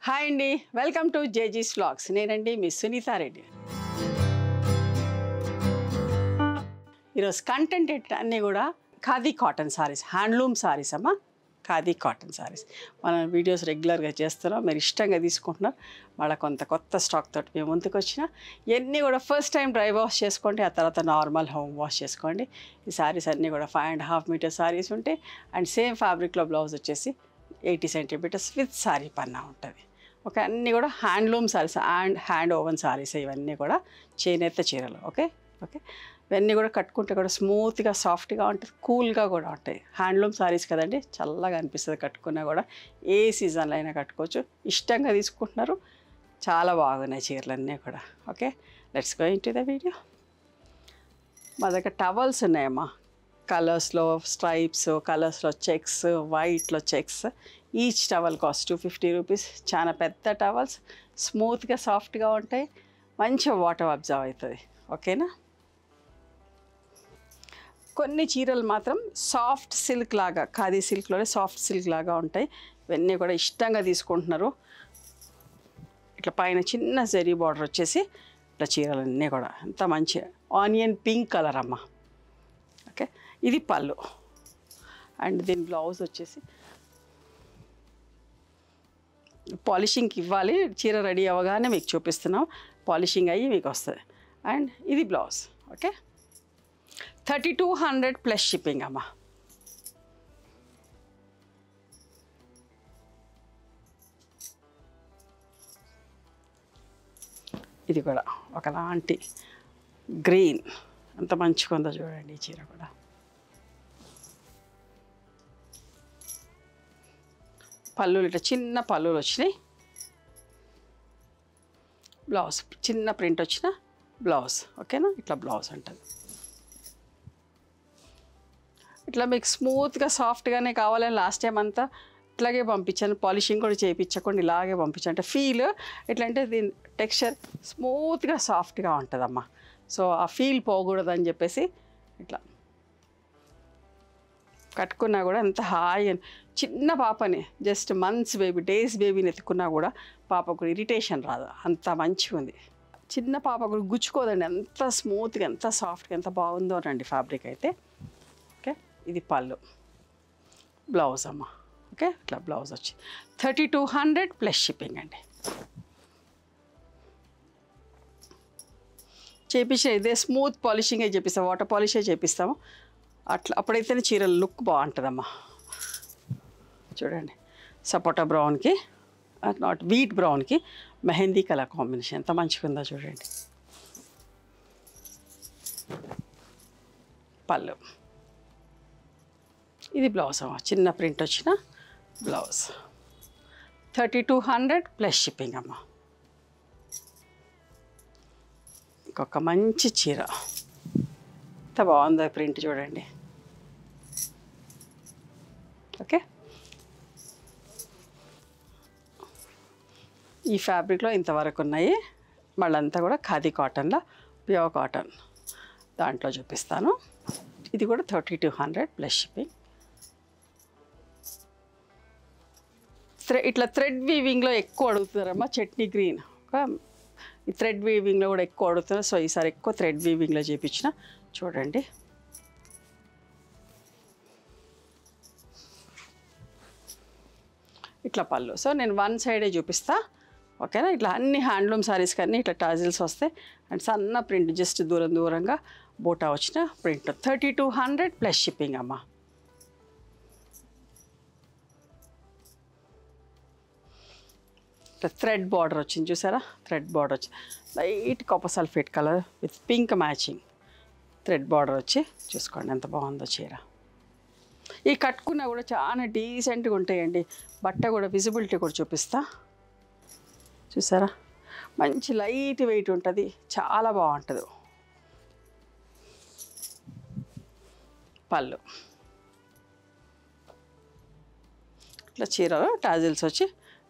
Hi అండి, welcome to జేజీస్ vlogs. నేనండి మీ సునీతా రెడ్డి. ఈరోజు కంటెంట్ అన్నీ కూడా ఖాదీ కాటన్ సారీస్, హ్యాండ్లూమ్ సారీస్ అమ్మ. ఖాదీ కాటన్ సారీస్ మనం వీడియోస్ రెగ్యులర్గా చేస్తున్నాం, మీరు ఇష్టంగా తీసుకుంటున్నారు. మళ్ళీ కొంత కొత్త స్టాక్ తోటి మేము ముందుకు వచ్చిన ఇవన్నీ కూడా ఫస్ట్ టైం డ్రై వాష్ చేసుకోండి, ఆ తర్వాత నార్మల్ హోమ్ వాష్ చేసుకోండి. ఈ సారీస్ అన్నీ కూడా 5.5 మీటర్ సారీస్ ఉంటాయి. అండ్ సేమ్ ఫ్యాబ్రిక్లో బ్లౌజ్ వచ్చేసి 80 సెంటీమీటర్స్ విత్ సారీ పన్నా ఉంటుంది. ఓకే, అన్నీ కూడా handloom saris and hand woven saris. ఇవన్నీ కూడా చేనేత చీరలు. ఓకే ఓకే ఇవన్నీ కూడా కట్టుకుంటే కూడా స్మూత్గా సాఫ్ట్గా ఉంటుంది, కూల్గా కూడా ఉంటాయి. హ్యాండ్లూమ్ సారీస్ కదండి, చల్లగా అనిపిస్తుంది కట్టుకున్నా కూడా. ఏ సీజన్లో అయినా కట్టుకోవచ్చు. ఇష్టంగా తీసుకుంటున్నారు, చాలా బాగున్నాయి చీరలన్నీ కూడా. Okay, let's go into the video. మా దగ్గర టవల్స్ ఉన్నాయమ్మా, కలర్స్లో స్ట్రైప్స్, కలర్స్లో చెక్స్, వైట్లో checks. Each towel cost 250 rupees. చాలా పెద్ద టవల్స్, స్మూత్గా సాఫ్ట్గా ఉంటాయి, మంచిగా వాటర్ అబ్జర్వ్ అవుతుంది. ఓకేనా. కొన్ని చీరలు మాత్రం సాఫ్ట్ సిల్క్ లాగా, ఖాదీ సిల్క్లోనే సాఫ్ట్ సిల్క్ లాగా ఉంటాయి. ఇవన్నీ కూడా ఇష్టంగా తీసుకుంటున్నారు. ఇట్లా పైన చిన్న జరీ బార్డర్ వచ్చేసి ఇట్లా చీరలన్నీ కూడా ఎంత మంచి ఆనియన్ పింక్ కలర్ అమ్మ. ఓకే, ఇది పళ్ళు. అండ్ దీని బ్లౌజ్ వచ్చేసి పాలిషింగ్కి ఇవ్వాలి, చీర రెడీ అవ్వగానే మీకు చూపిస్తున్నాం, పాలిషింగ్ అయ్యి మీకు వస్తుంది. అండ్ ఇది బ్లౌజ్. ఓకే, 3200 ప్లస్ షిప్పింగ్ అమ్మ. ఇది కూడా ఒకలాంటి గ్రీన్, అంత మంచిగా ఉందో చూడండి ఈ చీర కూడా. పళ్ళులు ఇట్లా చిన్న పళ్ళులు వచ్చినాయి. బ్లౌజ్ చిన్న ప్రింట్ వచ్చిన బ్లౌజ్. ఓకేనా, ఇట్లా బ్లౌజ్ ఉంటుంది. ఇట్లా మీకు స్మూత్గా సాఫ్ట్గానే కావాలని లాస్ట్ టైం అంతా ఇట్లాగే పంపించాను, పాలిషింగ్ కూడా చేయించకుండా ఇలాగే పంపించాను. అంటే ఫీల్ ఎట్లా అంటే దీని టెక్స్చర్ స్మూత్గా సాఫ్ట్గా ఉంటుందమ్మా. సో ఆ ఫీల్ పోకూడదని చెప్పేసి ఇట్లా కట్టుకున్నా కూడా ఎంత హాయి అని. చిన్న పాపని, జస్ట్ మంత్స్ బేబీ, డేస్ బేబీని ఎత్తుకున్నా కూడా పాపకు ఇరిటేషన్ రాదు, అంత మంచిగా ఉంది. చిన్న పాప కూడా గుచ్చుకోదండి, ఎంత స్మూత్గా, ఎంత సాఫ్ట్గా, ఎంత బాగుందో రండి ఫ్యాబ్రిక్ అయితే. ఓకే, ఇది పళ్ళు, బ్లౌజ్ అమ్మ. ఓకే, ఇట్లా బ్లౌజ్ వచ్చి 3200 ప్లస్ షిప్పింగ్ అండి. చేపించిన ఇదే స్మూత్ పాలిషింగే చేపిస్తాం, వాటర్ పాలిషే చేపిస్తాము. అట్లా అప్పుడైతేనే చీరల లుక్ బాగుంటుందమ్మా. చూడండి, సపోటా బ్రౌన్కి, నాట్ వీట్ బ్రౌన్కి మెహందీ కలర్ కాంబినేషన్ ఎంత మంచిగా ఉందో చూడండి. పళ్ళు, ఇది బ్లౌజ్ అమ్మా, చిన్న ప్రింట్ వచ్చిన బ్లౌజ్. 3200 ప్లస్ షిప్పింగ్ అమ్మ. ఇంకొక మంచి చీర, ఎంత బాగుందో ప్రింట్ చూడండి. ఓకే, ఈ ఫ్యాబ్రిక్లో ఇంతవరకు ఉన్నాయి. మళ్ళంతా కూడా ఖాదీ కాటన్లో, ప్యూర్ కాటన్ దాంట్లో చూపిస్తాను. ఇది కూడా 3200 ప్లస్ షిప్పింగ్. ఇట్లా థ్రెడ్ వీవింగ్లో ఎక్కువ అడుగుతున్నారమ్మా, చట్నీ గ్రీన్. ఈ థ్రెడ్ వీవింగ్లో కూడా ఎక్కువ అడుగుతున్నారు. సో ఈసారి ఎక్కువ థ్రెడ్ వీవింగ్లో చేయించిన. చూడండి, ఇట్లా పళ్ళు. సో నేను వన్ సైడే చూపిస్తా. ఓకేనా, ఇట్లా అన్ని హ్యాండ్లూమ్ సారీస్ కానీ ఇట్లా టాజిల్స్ వస్తాయి. అండ్ సన్న ప్రింట్, జస్ట్ దూరంగా బోటా వచ్చిన ప్రింట్. 3200 ప్లస్ షిప్పింగ్ అమ్మ. ఇట్లా థ్రెడ్ బార్డర్ వచ్చింది చూసారా, థ్రెడ్ బార్డర్ వచ్చి light copper sulphate colour with pink matching thread border వచ్చి. చూసుకోండి ఎంత బాగుందో చీర. ఈ కట్టుకున్నా కూడా చాలా డీసెంట్గా ఉంటాయండి. బట్ట కూడా విజిబిలిటీ కూడా చూపిస్తా. చూసారా, మంచి లైట్ వెయిట్ ఉంటుంది, చాలా బాగుంటుంది. పళ్ళు, ఇట్లా చీరలో టాజిల్స్ వచ్చి.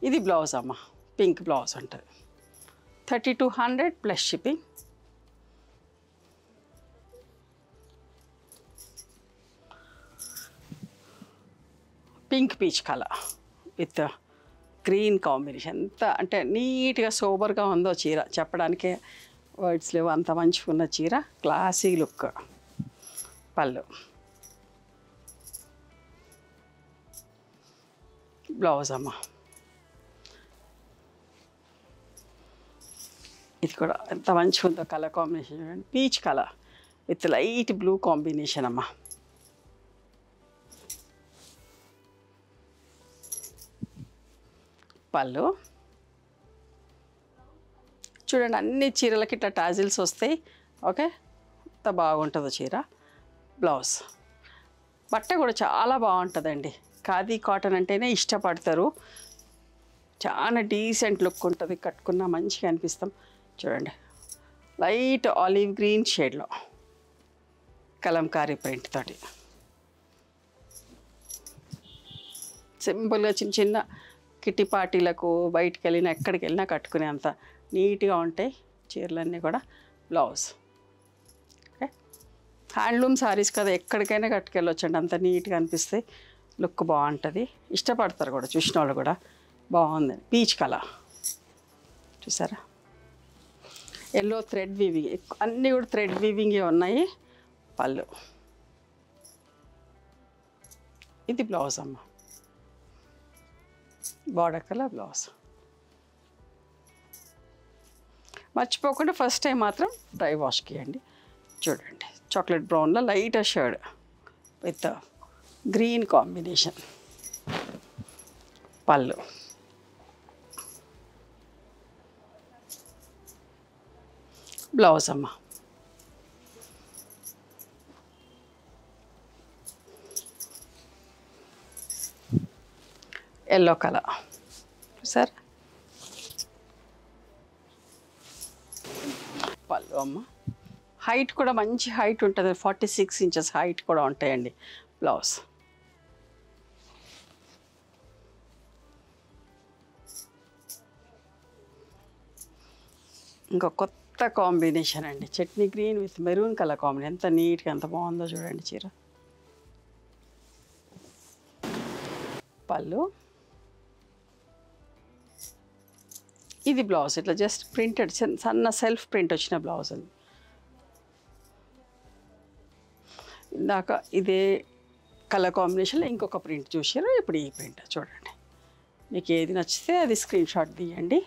ఇది బ్లౌజ్ అమ్మ, పింక్ బ్లౌజ్ ఉంటుంది. 3200 plus shipping. Pink peach colour with green combination ఎంత అంటే నీట్గా సోబర్గా ఉందో చీర, చెప్పడానికే వర్డ్స్ లేవు, అంత మంచిగా ఉన్న చీర. Classy look. పళ్ళు, బ్లౌజ్ అమ్మ. ఇది కూడా ఎంత మంచిగా ఉందో కలర్ కాంబినేషన్ చూడండి, peach colour with light blue combination అమ్మ. పళ్ళు చూడండి, అన్ని చీరలకి ఇట్లా టాజిల్స్ వస్తాయి. ఓకే, ఎంత బాగుంటుందో చీర. బ్లౌజ్, బట్ట కూడా చాలా బాగుంటుందండి. ఖాదీ కాటన్ అంటేనే ఇష్టపడతారు. చాలా డీసెంట్ లుక్ ఉంటుంది, కట్టుకున్న మంచిగా అనిపిస్తాం. చూడండి, లైట్ ఆలివ్ గ్రీన్ షేడ్లో కలంకారీ ప్రింట్ తోటి సింపుల్గా చిన్న చిన్న కిట్టి పార్టీలకు బయటికి వెళ్ళినా ఎక్కడికి వెళ్ళినా కట్టుకునే అంత నీట్గా ఉంటాయి చీరలన్నీ కూడా. బ్లౌజ్, ఓకే, హ్యాండ్లూమ్ శారీస్ కదా, ఎక్కడికైనా కట్టుకెళ్ళొచ్చండి, అంత నీట్గా అనిపిస్తాయి. లుక్ బాగుంటుంది, ఇష్టపడతారు కూడా చూసిన వాళ్ళు కూడా. బాగుంది, పీచ్ కలర్ చూసారా. ఎల్లో థ్రెడ్ వీవింగ్, అన్నీ కూడా థ్రెడ్ వీవింగే ఉన్నాయి. పళ్ళు, ఇది బ్లౌజ్ అమ్మ, బార్డర్ కలర్ బ్లౌజ్. మర్చిపోకుండా ఫస్ట్ టైం మాత్రం డ్రై వాష్కి ఇవ్వండి. చూడండి, చాక్లెట్ బ్రౌన్లో light shade with green combination. Pallu, blouse అమ్మ. Yellow colour sir. పళ్ళు అమ్మ, హైట్ కూడా మంచి హైట్ ఉంటుంది, 46 ఇంచెస్ హైట్ కూడా ఉంటాయండి. బ్లౌజ్, ఇంకా కొత్త కాంబినేషన్ అండి, chutney green with maroon colour combination. ఎంత నీట్గా ఎంత బాగుందో చూడండి చీర. పళ్ళు, ఇది బ్లౌజ్, ఇట్లా జస్ట్ ప్రింటెడ్ సన్న సెల్ఫ్ ప్రింట్ వచ్చిన బ్లౌజ్ అండి. ఇందాక ఇదే కలర్ కాంబినేషన్లో ఇంకొక ప్రింట్ చూసారు, ఇప్పుడు ఈ ప్రింట్ చూడండి. మీకు ఏది నచ్చితే అది స్క్రీన్ షాట్ తీయండి.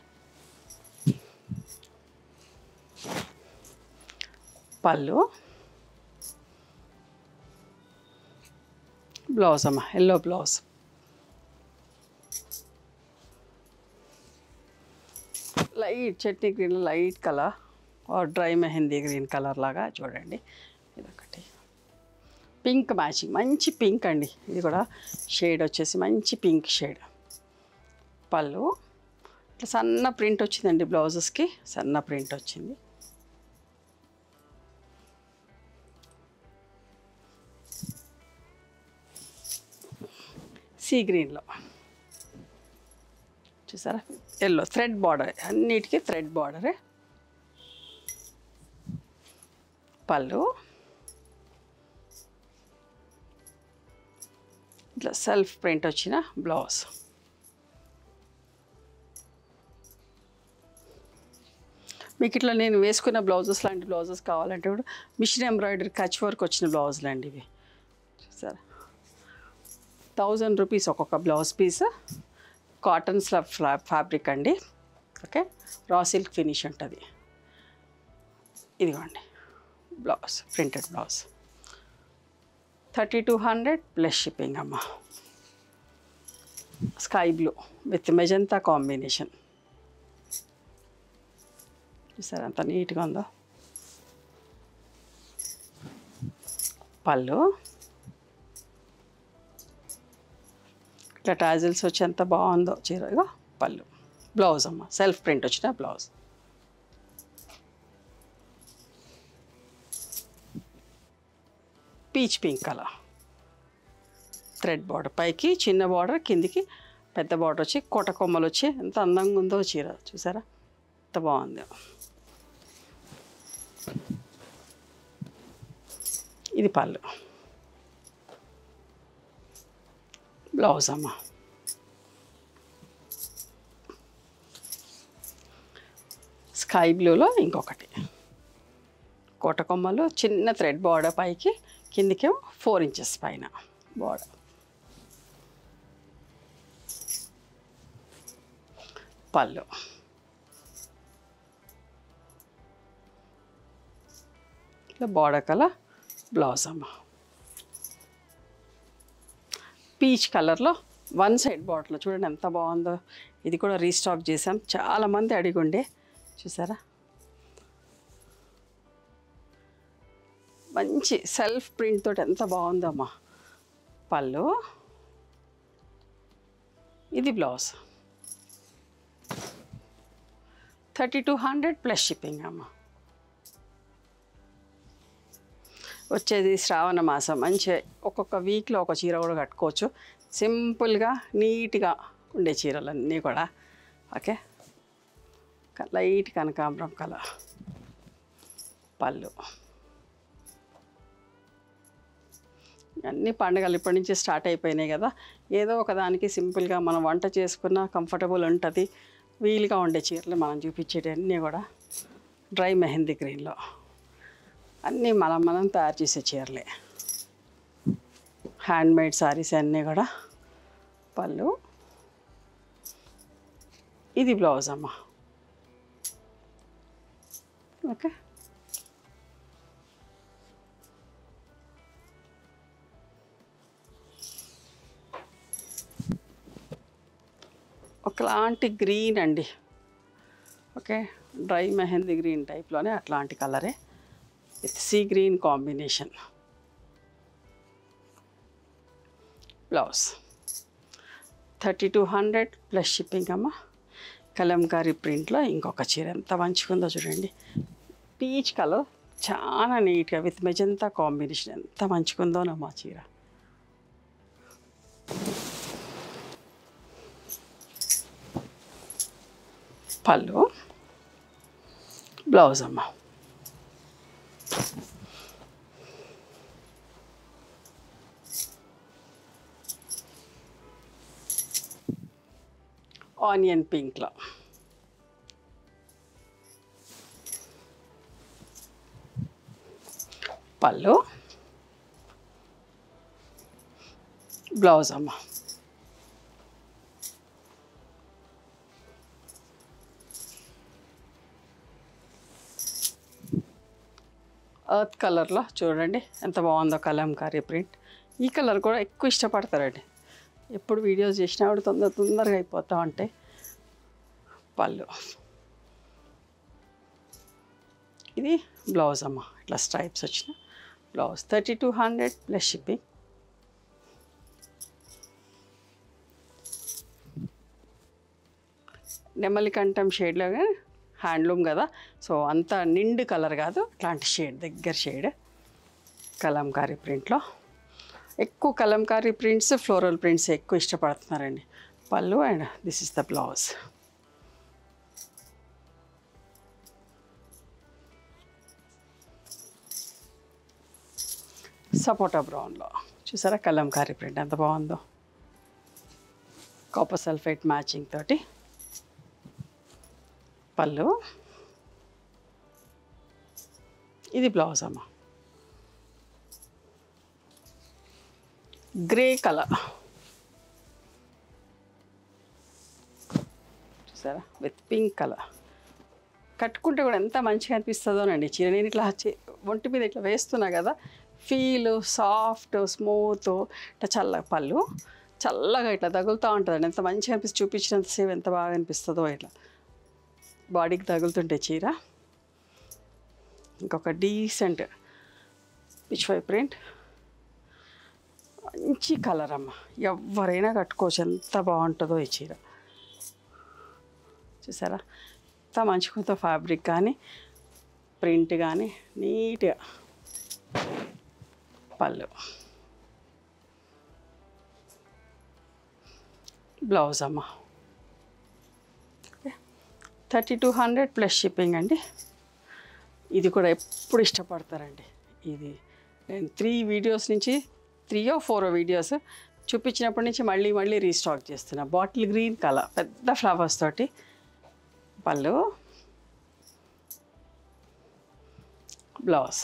పళ్ళు, బ్లౌజ్ అమ్మ, yellow blouse. Light chutney green light colour or dry mehndi green colour లాగా చూడండి. ఇదొకటి పింక్ మ్యాచింగ్, మంచి పింక్ అండి. ఇది కూడా షేడ్ వచ్చేసి మంచి పింక్ షేడ్. పళ్ళు ఇట్లా సన్న ప్రింట్ వచ్చిందండి, బ్లౌజెస్కి సన్న ప్రింట్ వచ్చింది. సీ గ్రీన్లో చూసారా, ఎల్లో థ్రెడ్ బార్డర్, అన్నిటికీ థ్రెడ్ బార్డరే. పళ్ళు ఇట్లా సెల్ఫ్ ప్రింట్ వచ్చిన బ్లౌజ్. మీకు ఇట్లా నేను వేసుకున్న బ్లౌజెస్ లాంటి బ్లౌజెస్ కావాలంటే కూడా మిషన్ ఎంబ్రాయిడరీ కచ్ వర్క్ వచ్చిన బ్లౌజులు అండి ఇవి. చూసారా, 1000 రూపీస్ ఒక్కొక్క blouse piece. Cotton slub fabric అండి. ఓకే, రా సిల్క్ ఫినిష్ ఉంటుంది. ఇదిగోండి blouse, printed blouse. 3200 plus shipping అమ్మ. Sky blue with magenta combination. చూసారా ఎంత నీట్గా ఉందో. పళ్ళు ఇట్లా టాజిల్స్ వచ్చి ఎంత బాగుందో చీరగా. పళ్ళు, బ్లౌజ్ అమ్మ, సెల్ఫ్ ప్రింట్ వచ్చిన blouse. Peach pink colour, thread border, పైకి చిన్న బార్డర్, కిందికి పెద్ద బార్డర్ వచ్చి కోట కొమ్మలు వచ్చి ఎంత అందంగా ఉందో చీర. చూసారా ఎంత బాగుంది. ఇది పళ్ళు, బ్లౌజ్ అమ్మ. స్కై బ్లూలో ఇంకొకటి కోటకొమ్మలు, చిన్న థ్రెడ్ బార్డర్, పైకి కిందికేమో 4 ఇంచెస్ పైన బార్డర్. పళ్ళు ఇట్లా బార్డర్ కలర్ బ్లౌజ్ అమ్మ. పీచ్ కలర్లో 1 సైడ్ బార్డర్లో చూడండి ఎంత బాగుందో. ఇది కూడా రీస్టాక్ చేసాం, చాలామంది అడిగుండే. చూసారా మంచి సెల్ఫ్ ప్రింట్ తోటి ఎంత బాగుందమ్మా. పళ్ళు, ఇది బ్లౌజ్. 3200 ప్లస్ షిప్పింగ్ అమ్మ. వచ్చేది శ్రావణ మాసం, మంచి ఒక్కొక్క వీక్లో ఒక చీర కూడా కట్టుకోవచ్చు. సింపుల్గా నీట్గా ఉండే చీరలన్నీ కూడా. ఓకే, లైట్ కనకాంబరం కలర్. పళ్ళు, అన్ని పండుగలు ఇప్పటి నుంచి స్టార్ట్ అయిపోయినాయి కదా. ఏదో ఒకదానికి సింపుల్గా మనం వంట చేసుకున్న కంఫర్టబుల్ ఉంటుంది, వీలుగా ఉండే చీరలు మనం చూపించేటన్నీ కూడా డ్రై మెహందీ గ్రీన్లో అన్నీ మనం తయారు చేసే చీరలే. హ్యాండ్మేడ్ సారీస్ అన్నీ కూడా. పళ్ళు, ఇది బ్లౌజ్ అమ్మ. ఓకే, ఒకలాంటి గ్రీన్ అండి. ఓకే, డ్రై మెహందీ గ్రీన్ టైప్లోనే అట్లాంటి కలరే with sea green combination. Blouse 3200 plus shipping అమ్మ. కలంకారీ ప్రింట్లో ఇంకొక చీర ఎంత మంచిగుందో చూడండి. పీచ్ కలర్ చాలా నీట్గా విత్ మెజంతా కాంబినేషన్ ఎంత మంచిగుందోనమ్మా చీర. పళ్ళు, బ్లౌజ్ అమ్మ. ఆనియన్ పింక్లో. పళ్ళు, బ్లౌజ్ అమ్మ. ఎర్త్ కలర్లో చూడండి ఎంత బాగుందో కలంకారీ ప్రింట్. ఈ కలర్ కూడా ఎక్కువ ఇష్టపడతారండి. ఎప్పుడు వీడియోస్ చేసినా కూడా తొందరగా అయిపోతూ ఉంటాయి. పళ్ళు, ఇది బ్లౌజ్ అమ్మ. ఇట్లా స్ట్రైప్స్ వచ్చిన బ్లౌజ్. 3200 plus shipping. నెమలి కంఠం షేడ్లో హ్యాండ్లూమ్ కదా, సో అంత నిండు కలర్ కాదు, అట్లాంటి షేడ్, దగ్గర షేడ్ కలంకారీ ప్రింట్లో. ఎక్కువ కలంకారీ ప్రింట్స్, ఫ్లోరల్ ప్రింట్స్ ఎక్కువ ఇష్టపడుతున్నారండి. Pallu and this is the blouse. సపోటా బ్రౌన్లో చూసారా కలంకారీ ప్రింట్ ఎంత బాగుందో. కాపర్ సల్ఫేట్ మ్యాచింగ్ తోటి. పళ్ళు, ఇది బ్లౌజ్ అమ్మ. గ్రే కలర్ చూసారా విత్ పింక్ కలర్. కట్టుకుంటే కూడా ఎంత మంచిగా అనిపిస్తుందోనండి చీర. నేను ఇట్లా ఒంటి మీద ఇట్లా వేస్తున్నా కదా, ఫీల్ సాఫ్ట్ స్మూత్ ఇట్లా పళ్ళు చల్లగా ఇట్లా తగులుతూ ఉంటుందండి. ఎంత మంచిగా అనిపిస్తుంది, చూపించినంతసేపు ఎంత బాగా అనిపిస్తుందో ఇట్లా బాడీకి తగులుతుంటే చీర. ఇంకొక డీసెంట్ పిచ్వై ప్రింట్, మంచి కలర్ అమ్మ. ఎవరైనా కట్టుకోవచ్చు, ఎంత బాగుంటుందో ఈ చీర. చూసారా ఎంత మంచిగా ఫ్యాబ్రిక్ కానీ ప్రింట్ కానీ నీట్గా. పళ్ళు, బ్లౌజ్ అమ్మ. 3200 ప్లస్ షిప్పింగ్ అండి. ఇది కూడా ఎప్పుడు ఇష్టపడతారండి. ఇది నేను 3 వీడియోస్ నుంచి 3 or 4 వీడియోస్ చూపించినప్పటి నుంచి మళ్ళీ రీస్టాక్ చేస్తున్నా. బాటిల్ గ్రీన్ కలర్ పెద్ద ఫ్లవర్స్ తోటి. పళ్ళు, బ్లౌజ్.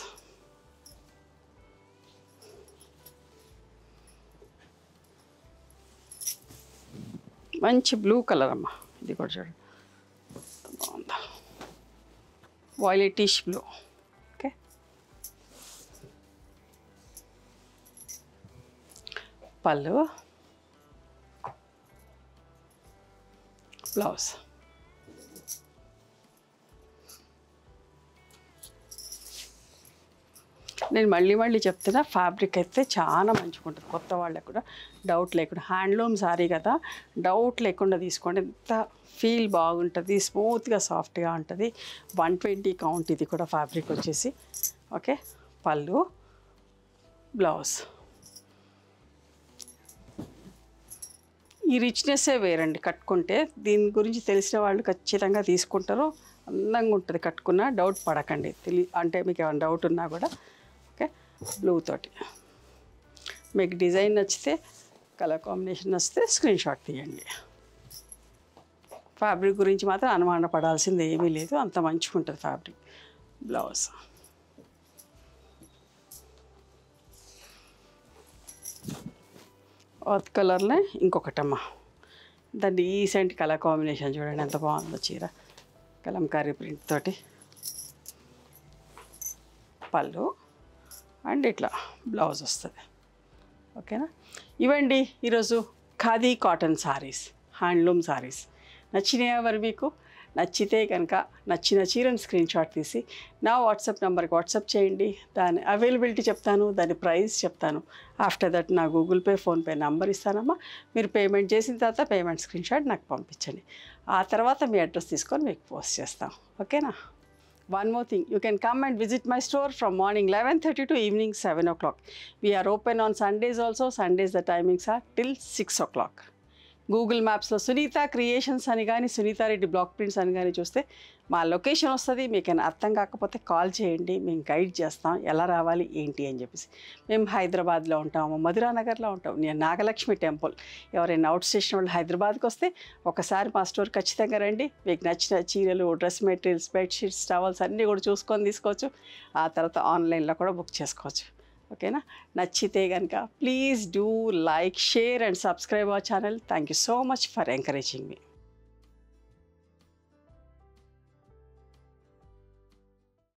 మంచి బ్లూ కలర్ అమ్మ, ఇది కూడా చూడండి బాగుందా, వాయిలెటిష్ బ్లూ. ఓకే, పళ్ళు, బ్లౌజ్. నేను మళ్ళీ చెప్తున్నా, ఫ్యాబ్రిక్ అయితే చాలా మంచిగా ఉంటుంది. కొత్త వాళ్ళకి కూడా డౌట్ లేకుండా, హ్యాండ్లూమ్ సారీ కదా, డౌట్ లేకుండా తీసుకోండి. ఎంత ఫీల్ బాగుంటుంది, స్మూత్గా సాఫ్ట్గా ఉంటుంది. 120 కౌంట్ ఇది కూడా ఫ్యాబ్రిక్ వచ్చేసి. ఓకే, పళ్ళు, బ్లౌజ్. ఈ రిచ్నెస్సే వేరండి కట్టుకుంటే. దీని గురించి తెలిసిన వాళ్ళు ఖచ్చితంగా తీసుకుంటారు. అందంగా ఉంటుంది కట్టుకున్న, డౌట్ పడకండి. అంటే మీకు ఏమైనా డౌట్ ఉన్నా కూడా. ఓకే, బ్లూ తోటి. మీకు డిజైన్ నచ్చితే, కలర్ కాంబినేషన్ నచ్చితే స్క్రీన్ షాట్ తీయండి. ఫ్యాబ్రిక్ గురించి మాత్రం అనుమాన పడాల్సింది ఏమీ లేదు, అంత మంచిగా ఉంటుంది ఫ్యాబ్రిక్. బ్లౌజ్. అర్త్ కలర్లో ఇంకొకటమ్మా, దాని డీసెంట్ కలర్ కాంబినేషన్ చూడండి ఎంత బాగుందో చీర, కలంకారీ ప్రింట్ తోటి. పళ్ళు అండ్ ఇట్లా బ్లౌజ్ వస్తుంది. ఓకేనా, ఇవండి ఈరోజు ఖాదీ కాటన్ సారీస్, హ్యాండ్లూమ్ సారీస్. నచ్చినాయా మరి మీకు? నచ్చితే కనుక నచ్చిన చీరని స్క్రీన్ షాట్ తీసి నా వాట్సాప్ నెంబర్కి వాట్సాప్ చేయండి. దాని అవైలబిలిటీ చెప్తాను, దాని ప్రైస్ చెప్తాను. ఆఫ్టర్ దట్ నా గూగుల్ పే, ఫోన్పే నెంబర్ ఇస్తానమ్మా. మీరు పేమెంట్ చేసిన తర్వాత పేమెంట్ స్క్రీన్ షాట్ నాకు పంపించండి. ఆ తర్వాత మీ అడ్రస్ తీసుకొని మీకు పోస్ట్ చేస్తాం. ఓకేనా? One more thing, you can come and visit my store from morning 11:30 to evening 7 o'clock. We are open on Sundays also. Sundays the timings are till 6 o'clock. Google మ్యాప్స్లో Sunitha creations అని కానీ, Sunitha Reddy block prints అని కానీ చూస్తే మా location వస్తుంది. మీకు ఏమైనా అర్థం కాకపోతే కాల్ చేయండి, మేము గైడ్ చేస్తాం ఎలా రావాలి ఏంటి అని చెప్పేసి. మేము హైదరాబాద్లో ఉంటాము, మధురానగర్లో ఉంటాము, నేను నాగలక్ష్మి టెంపుల్. ఎవరైనా అవుట్ స్టేషన్ వాళ్ళు హైదరాబాద్కి వస్తే ఒకసారి మా స్టోర్ ఖచ్చితంగా రండి. మీకు నచ్చిన చీరలు, డ్రెస్ మెటీరియల్స్, బెడ్షీట్స్, టవల్స్ అన్నీ కూడా చూసుకొని తీసుకోవచ్చు. ఆ తర్వాత ఆన్లైన్లో కూడా బుక్ చేసుకోవచ్చు. ఓకేనా? నచ్చితే కనుక please do like, share and subscribe our channel. Thank you so much for encouraging me.